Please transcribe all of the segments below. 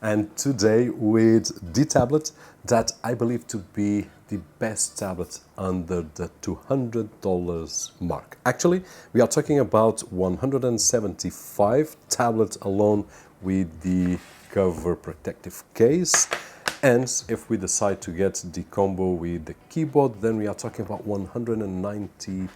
and today with the tablet that I believe to be the best tablet under the $200 mark. Actually, we are talking about 175 tablets alone with the cover protective case. And if we decide to get the combo with the keyboard, then we are talking about 190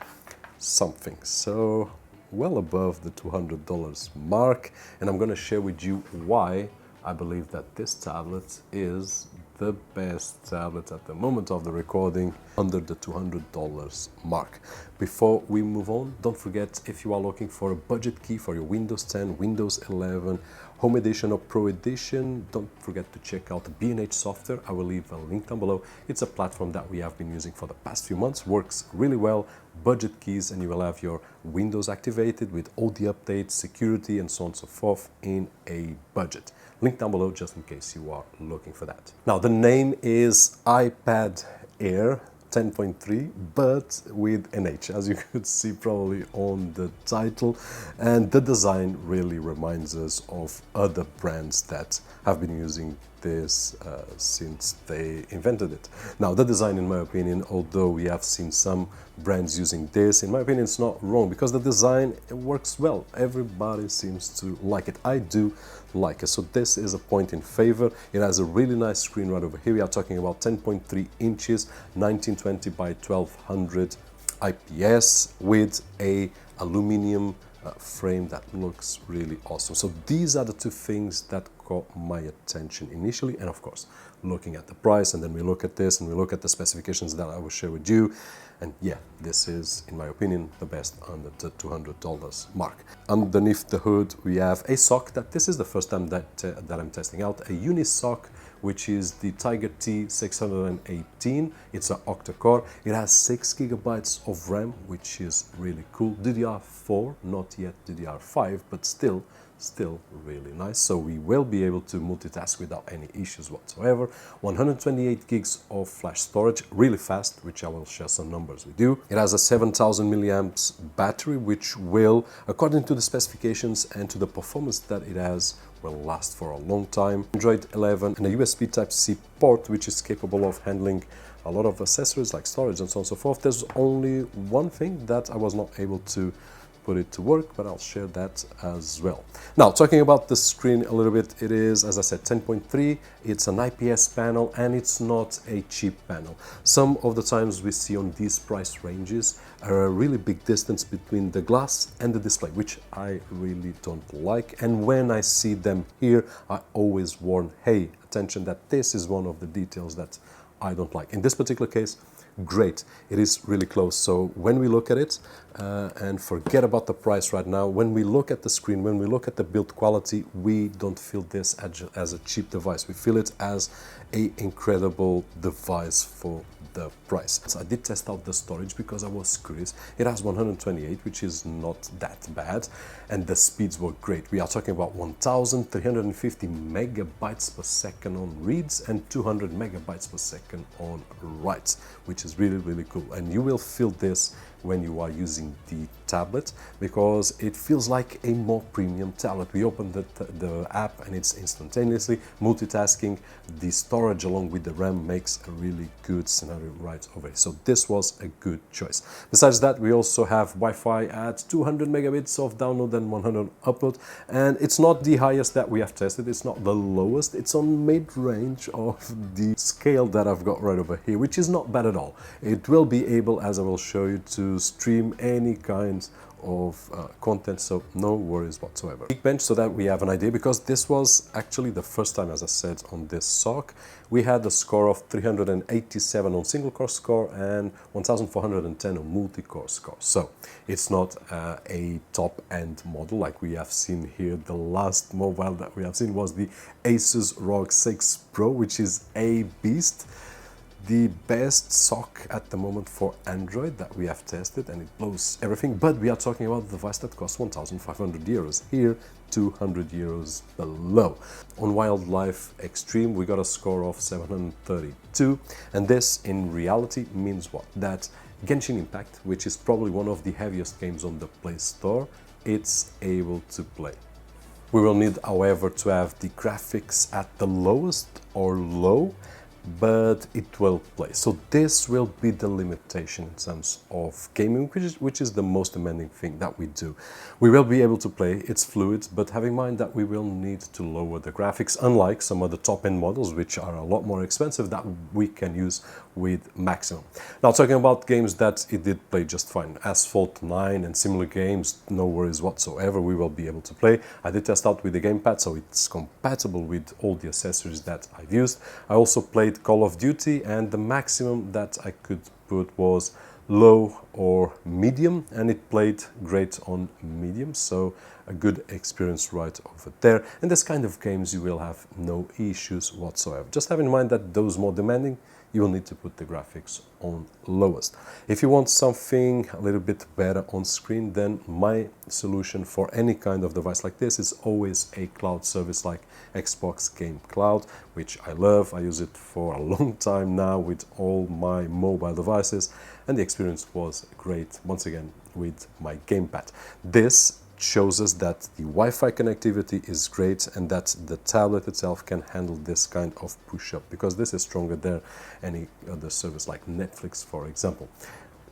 something. So well above the $200 mark. And I'm going to share with you why I believe that this tablet is the best tablet at the moment of the recording under the $200 mark. Before we move on, don't forget, if you are looking for a budget key for your Windows 10, Windows 11, Home Edition or Pro Edition, don't forget to check out the B&H software. I will leave a link down below. It's a platform that we have been using for the past few months, works really well, budget keys, and you will have your Windows activated with all the updates, security, and so on and so forth in a budget. Link down below just in case you are looking for that. Now, the name is iPad Air 10.3, but with an H, as you could see probably on the title. And the design really reminds us of other brands that have been using this since they invented it. Now, the design, in my opinion, although we have seen some brands using this, in my opinion, it's not wrong because the design, it works well. Everybody seems to like it. I do like it. So this is a point in favor. It has a really nice screen right over here. We are talking about 10.3 inches, 1920 by 1200 IPS with a aluminum frame that looks really awesome. So these are the two things that caught my attention initially, and of course looking at the price, and then we look at this and we look at the specifications that I will share with you, and yeah, this is, in my opinion, the best under the $200 mark. Underneath the hood we have a sock that this is the first time that I'm testing out, a Unisock, which is the Tiger T618. It's an octa-core. It has 6 GB of RAM, which is really cool. DDR4, not yet DDR5, but still really nice. So we will be able to multitask without any issues whatsoever. 128 gigs of flash storage, really fast, which I will share some numbers with you. It has a 7000 milliamps battery, which will, according to the specifications and to the performance that it has, will last for a long time. Android 11 and a USB Type-C port, which is capable of handling a lot of accessories like storage and so on and so forth. There's only one thing that I was not able to put it to work, but I'll share that as well. Now, talking about the screen a little bit, it is, as I said, 10.3. It's an IPS panel, and it's not a cheap panel. Some of the times we see on these price ranges a really big distance between the glass and the display, which I really don't like. And when I see them here, I always warn, hey, attention, that this is one of the details that I don't like. In this particular case, great, it is really close. So when we look at it, and forget about the price right now, when we look at the screen, when we look at the build quality, we don't feel this as a cheap device. We feel it as an incredible device for the price. So I did test out the storage because I was curious. It has 128, which is not that bad, and the speeds were great. We are talking about 1350 megabytes per second on reads and 200 megabytes per second on writes, which is really cool. And you will feel this when you are using the tablet, because it feels like a more premium tablet. We open the app and it's instantaneously multitasking. The storage along with the RAM makes a really good scenario right over here. So this was a good choice. Besides that, we also have Wi-Fi at 200 megabits of download and 100 upload, and it's not the highest that we have tested, it's not the lowest, it's on mid-range of the scale that I've got right over here, which is not bad at all. It will be able, as I will show you, to stream any kind of content, so no worries whatsoever. Geekbench, so that we have an idea, because this was actually the first time, as I said, on this SoC. We had a score of 387 on single core score and 1410 on multi-core score. So it's not a top-end model like we have seen here. The last mobile that we have seen was the Asus ROG 6 Pro, which is a beast. The best SoC at the moment for Android that we have tested, and it blows everything, but we are talking about a device that costs 1,500 euros. Here, 200 euros below. On Wildlife Extreme, we got a score of 732, and this in reality means what? That Genshin Impact, which is probably one of the heaviest games on the Play Store, it's able to play. We will need, however, to have the graphics at the lowest or low, but it will play. So this will be the limitation in terms of gaming, which is the most demanding thing that we do. We will be able to play, it's fluid, but have in mind that we will need to lower the graphics, unlike some of the top-end models, which are a lot more expensive, that we can use with maximum. Now, talking about games that it did play just fine, Asphalt 9 and similar games, no worries whatsoever, we will be able to play. I did test out with the gamepad, so it's compatible with all the accessories that I've used. I also played Call of Duty, and the maximum that I could put was low or medium, and it played great on medium, so a good experience right over there. In this kind of games you will have no issues whatsoever. Just have in mind that those more demanding, you will need to put the graphics on lowest. If you want something a little bit better on screen, then my solution for any kind of device like this is always a cloud service like Xbox Game Cloud, which I love. I use it for a long time now with all my mobile devices, and the experience was great once again with my gamepad. This shows us that the Wi-Fi connectivity is great and that the tablet itself can handle this kind of push-up, because this is stronger than any other service like Netflix, for example.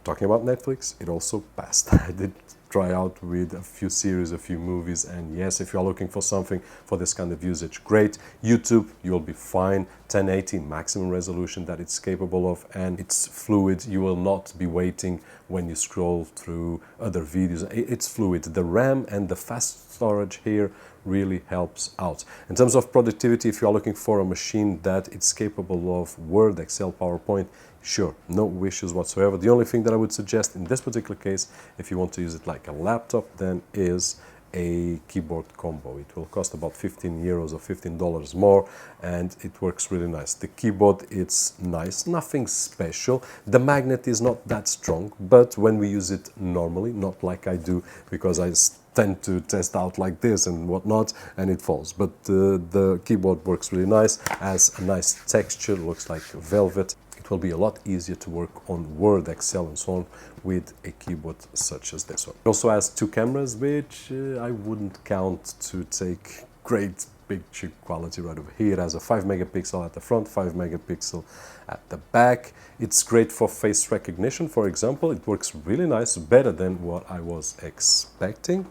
Talking about Netflix, it also passed. I did try out with a few series, a few movies, and yes, if you're looking for something for this kind of usage, great. YouTube, you'll be fine. 1080 maximum resolution that it's capable of, and it's fluid. You will not be waiting when you scroll through other videos. It's fluid. The RAM and the fast storage here really helps out. In terms of productivity, if you're looking for a machine that it's capable of Word, Excel, PowerPoint, sure, no issues whatsoever. The only thing that I would suggest in this particular case, if you want to use it like a laptop, then is a keyboard combo. It will cost about 15 euros or $15 more, and it works really nice. The keyboard, it's nice, nothing special. The magnet is not that strong, but when we use it normally, not like I do, because I tend to test out like this and whatnot, and it falls. But the keyboard works really nice, has a nice texture, looks like velvet. It will be a lot easier to work on Word, Excel, and so on with a keyboard such as this one. It also has two cameras, which I wouldn't count to take great picture quality right over here. It has a 5 megapixel at the front, 5 megapixel at the back. It's great for face recognition, for example. It works really nice, better than what I was expecting.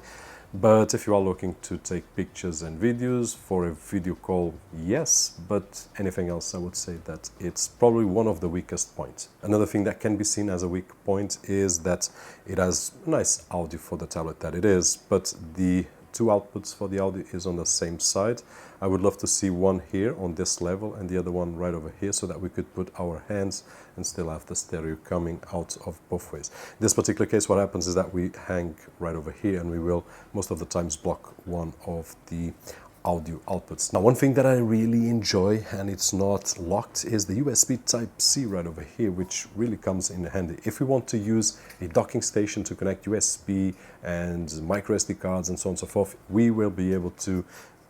But if you are looking to take pictures and videos for a video call, yes, but anything else, I would say that it's probably one of the weakest points. Another thing that can be seen as a weak point is that it has nice audio for the tablet that it is, but the two outputs for the audio is on the same side. I would love to see one here on this level and the other one right over here, so that we could put our hands and still have the stereo coming out of both ways. In this particular case, what happens is that we hang right over here, and we will most of the times block one of the audio outputs. Now, one thing that I really enjoy, and it's not locked, is the USB Type-C right over here, which really comes in handy. If we want to use a docking station to connect USB and micro SD cards and so on and so forth, we will be able to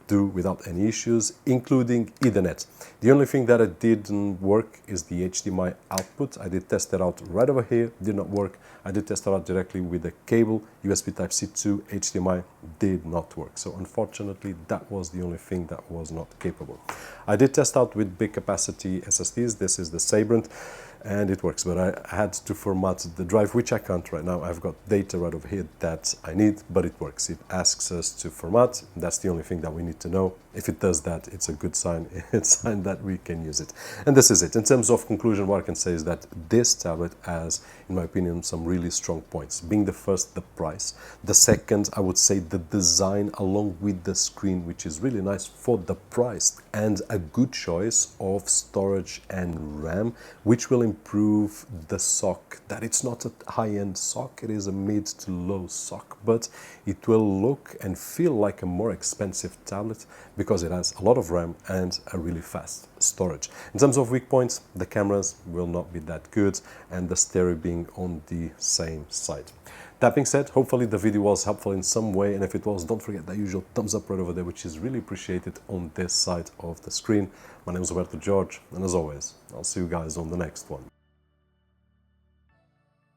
do without any issues, including Ethernet. The only thing that it didn't work is the HDMI output. I did test that out right over here, did not work. I did test it out directly with the cable, USB Type-C to HDMI, did not work. So unfortunately, that was the only thing that was not capable. I did test out with big capacity SSDs. This is the Sabrent, and it works, but I had to format the drive, which I can't right now. I've got data right over here that I need, but it works. It asks us to format. That's the only thing that we need to know. If it does that, it's a good sign. It's a sign that we can use it. And this is it. In terms of conclusion, what I can say is that this tablet has, in my opinion, some really strong points. Being the first, the price. The second, I would say the design along with the screen, which is really nice for the price, and a good choice of storage and RAM, which will improve the SoC. That it's not a high-end SoC, it is a mid to low SoC, but it will look and feel like a more expensive tablet because it has a lot of RAM and a really fast storage. In terms of weak points, the cameras will not be that good, and the stereo being on the same side. That being said, hopefully the video was helpful in some way, and if it was, don't forget that usual thumbs up right over there, which is really appreciated on this side of the screen. My name is Roberto, and as always, I'll see you guys on the next one.